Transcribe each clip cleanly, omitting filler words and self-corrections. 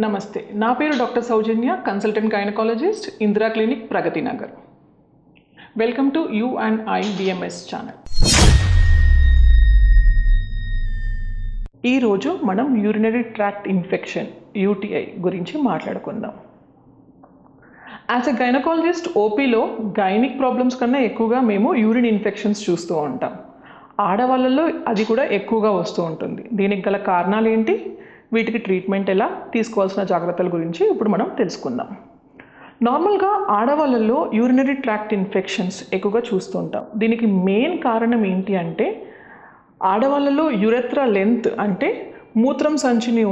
నమస్తే, నా పేరు doctor Soujanya, consultant gynaecologist, Indira clinic, Pragathi Nagar. Welcome to you and I DMS channel. ఈరోజు మనం యూరినరీ ట్రాక్ట్ ఇన్ఫెక్షన్ యూటీఐ గురించి మాట్లాడుకుందాం. యాజ్ ఎ గైనకాలజిస్ట్ ఓపీలో గైనిక్ ప్రాబ్లమ్స్ కన్నా ఎక్కువగా మేము యూరిన్ ఇన్ఫెక్షన్స్ చూస్తూ ఉంటాం. ఆడవాళ్ళలో అది కూడా ఎక్కువగా వస్తూ ఉంటుంది. దీనికి గల కారణాలు ఏంటి, వీటికి ట్రీట్మెంట్ ఎలా, తీసుకోవాల్సిన జాగ్రత్తల గురించి ఇప్పుడు మనం తెలుసుకుందాం. నార్మల్గా ఆడవాళ్ళల్లో యూరినరీ ట్రాక్ట్ ఇన్ఫెక్షన్స్ ఎక్కువగా చూస్తూ ఉంటాం. దీనికి మెయిన్ కారణం ఏంటి అంటే, ఆడవాళ్ళలో యురెత్రా లెంత్ అంటే మూత్రం సంచిని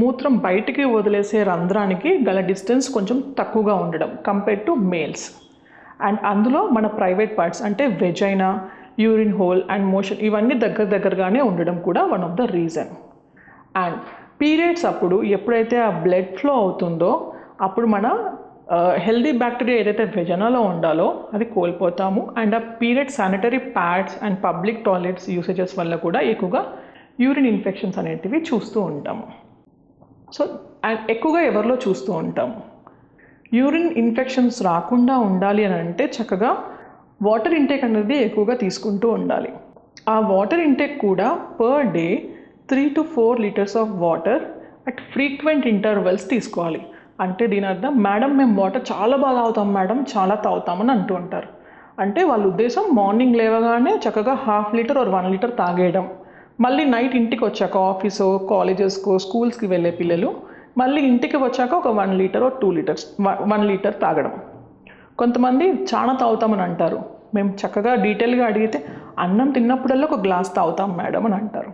మూత్రం బయటికి వదిలేసే రంధ్రానికి గల డిస్టెన్స్ కొంచెం తక్కువగా ఉండడం కంపేర్డ్ టు మేల్స్. అండ్ అందులో మన ప్రైవేట్ పార్ట్స్ అంటే vagina, urine whole and motion ఇవన్నీ దగ్గరగానే ఉండడం కూడా one of the reason. And periods అప్పుడు ఎప్పుడైతే ఆ బ్లడ్ ఫ్లో అవుతుందో అప్పుడు మన హెల్దీ బ్యాక్టీరియా ఏదైతే వెజనాలో ఉండాలో అది కోల్పోతాము. అండ్ ఆ period sanitary pads and public toilets usages వల్ల కూడా ఎక్కువగా యూరిన్ ఇన్ఫెక్షన్స్ అనేటివి చూస్తూ ఉంటాము. సో అండ్ ఎక్కువగా ఎవరిలో చూస్తూ ఉంటాము, యూరిన్ ఇన్ఫెక్షన్స్ రాకుండా ఉండాలి అని అంటే చక్కగా వాటర్ ఇంటేక్ అనేది ఎక్కువగా తీసుకుంటూ ఉండాలి. ఆ వాటర్ ఇంటేక్ కూడా per day 3 to 4 liters of water at frequent intervals తీసుకోవాలి. అంటే దీని అర్థం, మేడం మేము వాటర్ చాలా బాగా తాగుతాం మేడం, చాలా తాగుతామని అంటూ ఉంటారు. అంటే వాళ్ళ ఉద్దేశం మార్నింగ్ లేవగానే చక్కగా 1/2 లీటర్ or 1 లీటర్ తాగేయడం, మళ్ళీ నైట్ ఇంటికి వచ్చాక ఆఫీసో కాలేజెస్కో స్కూల్స్కి వెళ్ళే పిల్లలు మళ్ళీ ఇంటికి వచ్చాక ఒక 1 లీటర్ or 2 లీటర్స్ 1 లీటర్ తాగడం. కొంతమంది చాలా తాగుతామని అంటారు. మేము చక్కగా డీటెయిల్గా అడిగితే అన్నం తిన్నప్పుడల్లా ఒక గ్లాస్ తాగుతాం మేడం అని అంటారు.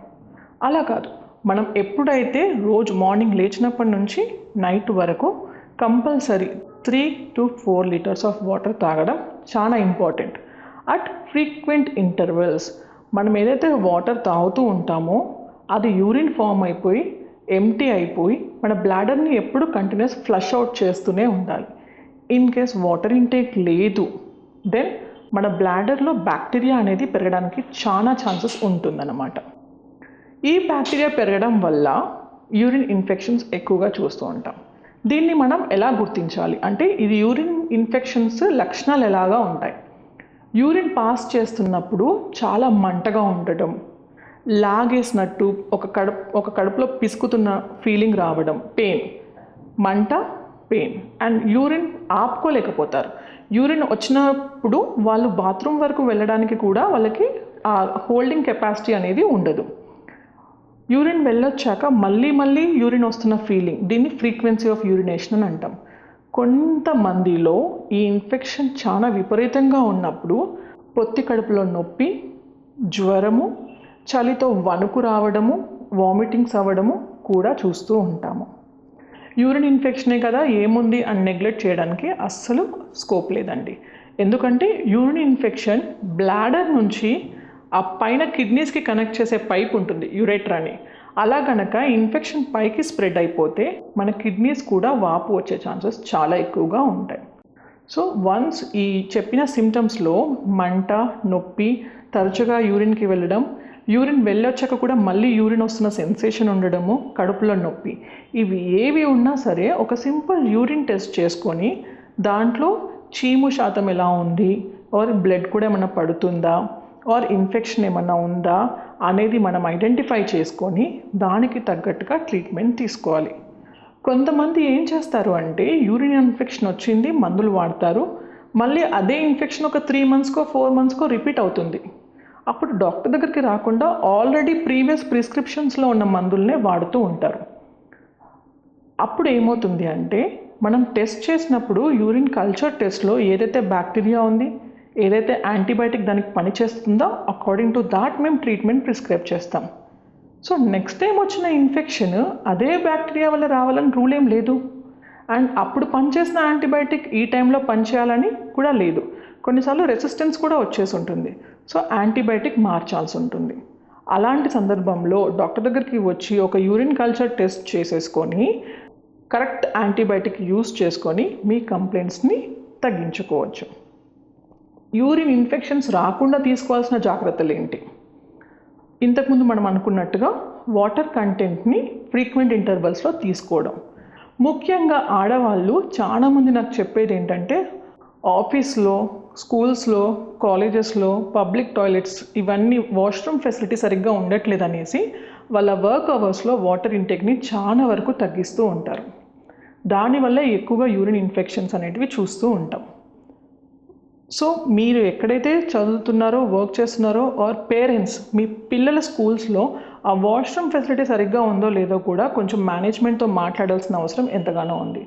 అలా కాదు, మనం ఎప్పుడైతే రోజు మార్నింగ్ లేచినప్పటి నుంచి నైట్ వరకు compulsory 3 to 4 litres of water తాగడం చాలా ఇంపార్టెంట్ అట్ ఫ్రీక్వెంట్ ఇంటర్వెల్స్. మనం ఏదైతే వాటర్ తాగుతూ ఉంటామో అది యూరిన్ ఫామ్ అయిపోయి ఎంటీ అయిపోయి మన బ్లాడర్ని ఎప్పుడు కంటిన్యూస్ ఫ్లష్ అవుట్ చేస్తూనే ఉండాలి. ఇన్ కేస్ వాటర్ ఇంటేక్ లేదు, దెన్ మన బ్లాడర్లో బ్యాక్టీరియా అనేది పెరగడానికి చాలా ఛాన్సెస్ ఉంటుందన్నమాట. ఈ బ్యాక్టీరియా పెరగడం వల్ల యూరిన్ ఇన్ఫెక్షన్స్ ఎక్కువగా చూస్తూ ఉంటాం. దీన్ని మనం ఎలా గుర్తించాలి అంటే, ఇది యూరిన్ ఇన్ఫెక్షన్స్ లక్షణాలు ఎలాగా ఉంటాయి. యూరిన్ పాస్ చేస్తున్నప్పుడు చాలా మంటగా ఉండటం, లాగేసినట్టు ఒక కడుపులో పిసుకుతున్న ఫీలింగ్ రావడం, పెయిన్, మంట, పెయిన్. అండ్ యూరిన్ ఆపుకోలేకపోతారు. యూరిన్ వచ్చినప్పుడు వాళ్ళు బాత్రూమ్ వరకు వెళ్ళడానికి కూడా వాళ్ళకి ఆ హోల్డింగ్ కెపాసిటీ అనేది ఉండదు. యూరిన్ వెళ్ళొచ్చాక మళ్ళీ యూరిన్ వస్తున్న ఫీలింగ్, దీన్ని ఫ్రీక్వెన్సీ ఆఫ్ యూరినేషన్ అని అంటాం. కొంతమందిలో ఈ ఇన్ఫెక్షన్ చాలా విపరీతంగా ఉన్నప్పుడు పొత్తి కడుపులో నొప్పి, జ్వరము, చలితో వణుకు రావడము, వామిటింగ్స్ అవ్వడము కూడా చూస్తూ ఉంటాము. యూరిన్ ఇన్ఫెక్షనే కదా ఏముంది అని నెగ్లెక్ట్ చేయడానికి అస్సలు స్కోప్ లేదండి. ఎందుకంటే యూరిన్ ఇన్ఫెక్షన్ బ్లాడర్ నుంచి ఆ పైన కిడ్నీస్కి కనెక్ట్ చేసే పైప్ ఉంటుంది యురేట్రా అని. అలా కనుక ఇన్ఫెక్షన్ పైకి స్ప్రెడ్ అయిపోతే మన కిడ్నీస్ కూడా వాపు వచ్చే ఛాన్సెస్ చాలా ఎక్కువగా ఉంటాయి. సో వన్స్ ఈ చెప్పిన సిమ్టమ్స్లో మంట, నొప్పి, తరచుగా యూరిన్కి వెళ్ళడం, యూరిన్ వెళ్ళొచ్చాక కూడా మళ్ళీ యూరిన్ వస్తున్న సెన్సేషన్ ఉండడము, కడుపులో నొప్పి, ఇవి ఏవి ఉన్నా సరే ఒక సింపుల్ యూరిన్ టెస్ట్ చేసుకొని దాంట్లో చీము శాతం ఎలా ఉంది, ఆర్ బ్లడ్ కూడా ఏమైనా పడుతుందా, ఆర్ ఇన్ఫెక్షన్ ఏమన్నా ఉందా అనేది మనం ఐడెంటిఫై చేసుకొని దానికి తగ్గట్టుగా ట్రీట్మెంట్ తీసుకోవాలి. కొంతమంది ఏం చేస్తారు అంటే, యూరిన్ ఇన్ఫెక్షన్ వచ్చింది, మందులు వాడతారు, మళ్ళీ అదే ఇన్ఫెక్షన్ ఒక 3 monthsకో 4 monthsకో రిపీట్ అవుతుంది. అప్పుడు డాక్టర్ దగ్గరికి రాకుండా ఆల్రెడీ ప్రీవియస్ ప్రిస్క్రిప్షన్స్లో ఉన్న మందులనే వాడుతూ ఉంటారు. అప్పుడు ఏమవుతుంది అంటే, మనం టెస్ట్ చేసినప్పుడు యూరిన్ కల్చర్ టెస్ట్లో ఏదైతే బ్యాక్టీరియా ఉంది, ఏదైతే యాంటీబయాటిక్ దానికి పనిచేస్తుందో అకార్డింగ్ టు దాట్ మేము ట్రీట్మెంట్ ప్రిస్క్రైబ్ చేస్తాం. సో నెక్స్ట్ టైం వచ్చిన ఇన్ఫెక్షన్ అదే బ్యాక్టీరియా వల్ల రావాలని రూల్ ఏం లేదు. అండ్ అప్పుడు పనిచేసిన యాంటీబయాటిక్ ఈ టైంలో పనిచేయాలని కూడా లేదు. కొన్నిసార్లు రెసిస్టెన్స్ కూడా వచ్చేసి ఉంటుంది. సో యాంటీబయాటిక్ మార్చాల్సి ఉంటుంది. అలాంటి సందర్భంలో డాక్టర్ దగ్గరికి వచ్చి ఒక యూరిన్ కల్చర్ టెస్ట్ చేసేసుకొని కరెక్ట్ యాంటీబయాటిక్ యూస్ చేసుకొని మీ కంప్లైంట్స్ని తగ్గించుకోవచ్చు. యూరిన్ ఇన్ఫెక్షన్స్ రాకుండా తీసుకోవాల్సిన జాగ్రత్తలు ఏంటి? ఇంతకుముందు మనం అనుకున్నట్టుగా వాటర్ కంటెంట్ని ఫ్రీక్వెంట్ ఇంటర్వల్స్లో తీసుకోవడం. ముఖ్యంగా ఆడవాళ్ళు చాలామంది నాకు చెప్పేది ఏంటంటే ఆఫీస్లో, స్కూల్స్లో, కాలేజెస్లో పబ్లిక్ టాయిలెట్స్ ఇవన్నీ వాష్రూమ్ ఫెసిలిటీ సరిగ్గా ఉండట్లేదు అనేసి వాళ్ళ వర్క్ అవర్స్లో వాటర్ ఇంటేక్ని చాలా వరకు తగ్గిస్తూ ఉంటారు. దానివల్ల ఎక్కువగా యూరిన్ ఇన్ఫెక్షన్స్ అనేటివి చూస్తూ ఉంటాం. సో మీరు ఎక్కడైతే చదువుతున్నారో, వర్క్ చేస్తున్నారో ఆర్ పేరెంట్స్ మీ పిల్లల స్కూల్స్లో ఆ వాష్రూమ్ ఫెసిలిటీ సరిగ్గా ఉందో లేదో కూడా కొంచెం మేనేజ్మెంట్తో మాట్లాడాల్సిన అవసరం ఎంతగానో ఉంది.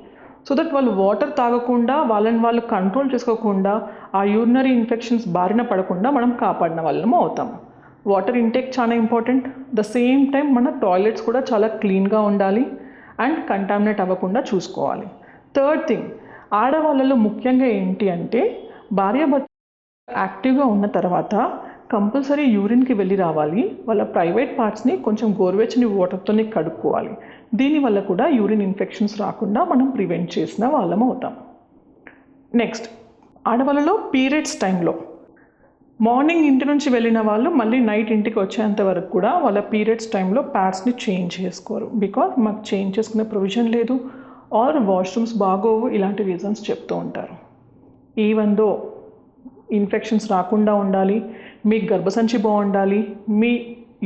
సో దట్ వాళ్ళు వాటర్ తాగకుండా, వాళ్ళని వాళ్ళు కంట్రోల్ చేసుకోకుండా, ఆ యూరినరీ ఇన్ఫెక్షన్స్ బారిన పడకుండా మనం కాపాడిన వాళ్ళము అవుతాం. వాటర్ ఇంటేక్ చాలా ఇంపార్టెంట్. ద సేమ్ టైం మన టాయిలెట్స్ కూడా చాలా క్లీన్గా ఉండాలి అండ్ కంటామినేట్ అవ్వకుండా చూసుకోవాలి. థర్డ్ థింగ్, ఆడవాళ్ళలో ముఖ్యంగా ఏంటి అంటే భార్యాభర్త యాక్టివ్గా ఉన్న తర్వాత కంపల్సరీ యూరిన్కి వెళ్ళి రావాలి. వాళ్ళ ప్రైవేట్ పార్ట్స్ని కొంచెం గోరువెచ్చని వాటర్తోనే కడుక్కోవాలి. దీనివల్ల కూడా యూరిన్ ఇన్ఫెక్షన్స్ రాకుండా మనం ప్రివెంట్ చేసిన వాళ్ళం అవుతాం. నెక్స్ట్, ఆడవాళ్ళలో పీరియడ్స్ టైంలో మార్నింగ్ ఇంటి నుంచి వెళ్ళిన వాళ్ళు మళ్ళీ నైట్ ఇంటికి వచ్చేంత వరకు కూడా వాళ్ళ పీరియడ్స్ టైంలో ప్యాడ్స్ని చేంజ్ చేసుకోరు. బికాజ్ మాకు చేంజ్ చేసుకునే ప్రొవిజన్ లేదు ఆర్ వాష్రూమ్స్ బాగోవు, ఇలాంటి రీజన్స్ చెప్తూ ఉంటారు. ఈవెన్ దో ఇన్ఫెక్షన్స్ రాకుండా ఉండాలి, మీ గర్భసంచి బాగుండాలి, మీ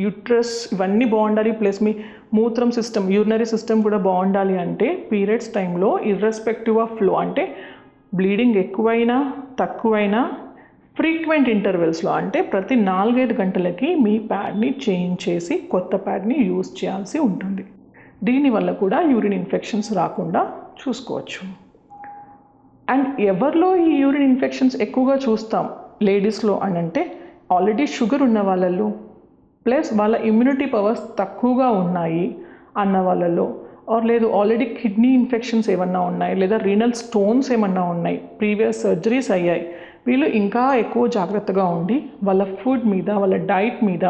యూట్రస్ ఇవన్నీ బాగుండాలి, ప్లస్ మీ మూత్రం సిస్టమ్, యూరినరీ సిస్టమ్ కూడా బాగుండాలి అంటే పీరియడ్స్ టైంలో ఇర్రెస్పెక్టివ్ ఆఫ్ ఫ్లో అంటే బ్లీడింగ్ ఎక్కువైనా తక్కువైనా ఫ్రీక్వెంట్ ఇంటర్వెల్స్లో అంటే ప్రతి 4-5 గంటలకి మీ ప్యాడ్ని చేంజ్ చేసి కొత్త ప్యాడ్ని యూజ్ చేయాల్సి ఉంటుంది. దీనివల్ల కూడా యూరిన్ ఇన్ఫెక్షన్స్ రాకుండా చూసుకోవచ్చు. అండ్ ఎవరిలో ఈ యూరిన్ ఇన్ఫెక్షన్స్ ఎక్కువగా చూస్తాం లేడీస్లో అని అంటే ఆల్రెడీ షుగర్ ఉన్న వాళ్ళలో, ప్లస్ వాళ్ళ ఇమ్యూనిటీ పవర్స్ తక్కువగా ఉన్నాయి అన్న వాళ్ళలో, ఆర్ లేదు ఆల్రెడీ కిడ్నీ ఇన్ఫెక్షన్స్ ఏమన్నా ఉన్నాయి, లేదా రీనల్ స్టోన్స్ ఏమన్నా ఉన్నాయి, ప్రీవియస్ సర్జరీస్ అయ్యాయి, వీళ్ళు ఇంకా ఎక్కువ జాగ్రత్తగా ఉండి వాళ్ళ ఫుడ్ మీద, వాళ్ళ డైట్ మీద,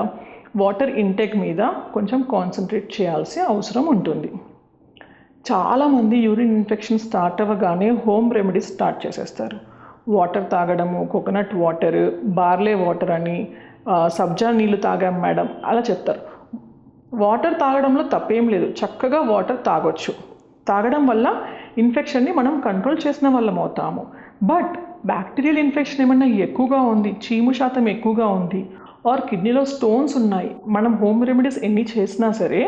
వాటర్ ఇంటేక్ మీద కొంచెం కాన్సన్ట్రేట్ చేయాల్సిన అవసరం ఉంటుంది. చాలామంది యూరిన్ ఇన్ఫెక్షన్ స్టార్ట్ అవ్వగానే హోమ్ రెమెడీస్ స్టార్ట్ చేసేస్తారు. వాటర్ తాగడము, కోకోనట్ వాటర్, బార్లే వాటర్ అని, సబ్జా నీళ్ళు తాగాం మేడం అలా చెప్తారు. వాటర్ తాగడంలో తప్పేం లేదు, చక్కగా వాటర్ తాగొచ్చు. తాగడం వల్ల ఇన్ఫెక్షన్ని మనం కంట్రోల్ చేసిన వాళ్ళం అవుతాము. బట్ బ్యాక్టీరియల్ ఇన్ఫెక్షన్ ఏమన్నా ఎక్కువగా ఉంది, చీము శాతం ఎక్కువగా ఉంది ఆర్ కిడ్నీలో స్టోన్స్ ఉన్నాయి, మనం హోమ్ రెమెడీస్ ఎన్ని చేసినా సరే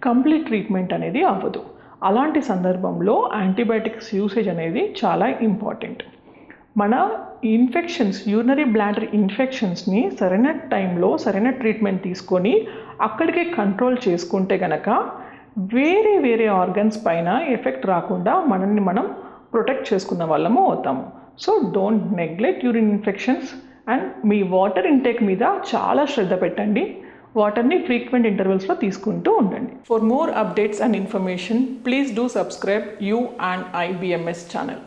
కంప్లీట్ ట్రీట్మెంట్ అనేది అవ్వదు. అలాంటి సందర్భంలో యాంటీబయాటిక్స్ యూసేజ్ అనేది చాలా ఇంపార్టెంట్. మన ఇన్ఫెక్షన్స్, యూరినరీ బ్లాడర్ ఇన్ఫెక్షన్స్ని సరైన టైంలో సరైన ట్రీట్మెంట్ తీసుకొని అక్కడికే కంట్రోల్ చేసుకుంటే కనుక వేరే వేరే ఆర్గన్స్ పైన ఎఫెక్ట్ రాకుండా మనల్ని మనం ప్రొటెక్ట్ చేసుకున్న వాళ్ళము అవుతాము. So don't neglect urine infections and me water intake మీద చాలా శ్రద్ధ పెట్టండి. వాటర్ని ఫ్రీక్వెంట్ ఇంటర్వెల్స్లో తీసుకుంటూ ఉండండి. For more updates and information please do subscribe you and IBMS channel.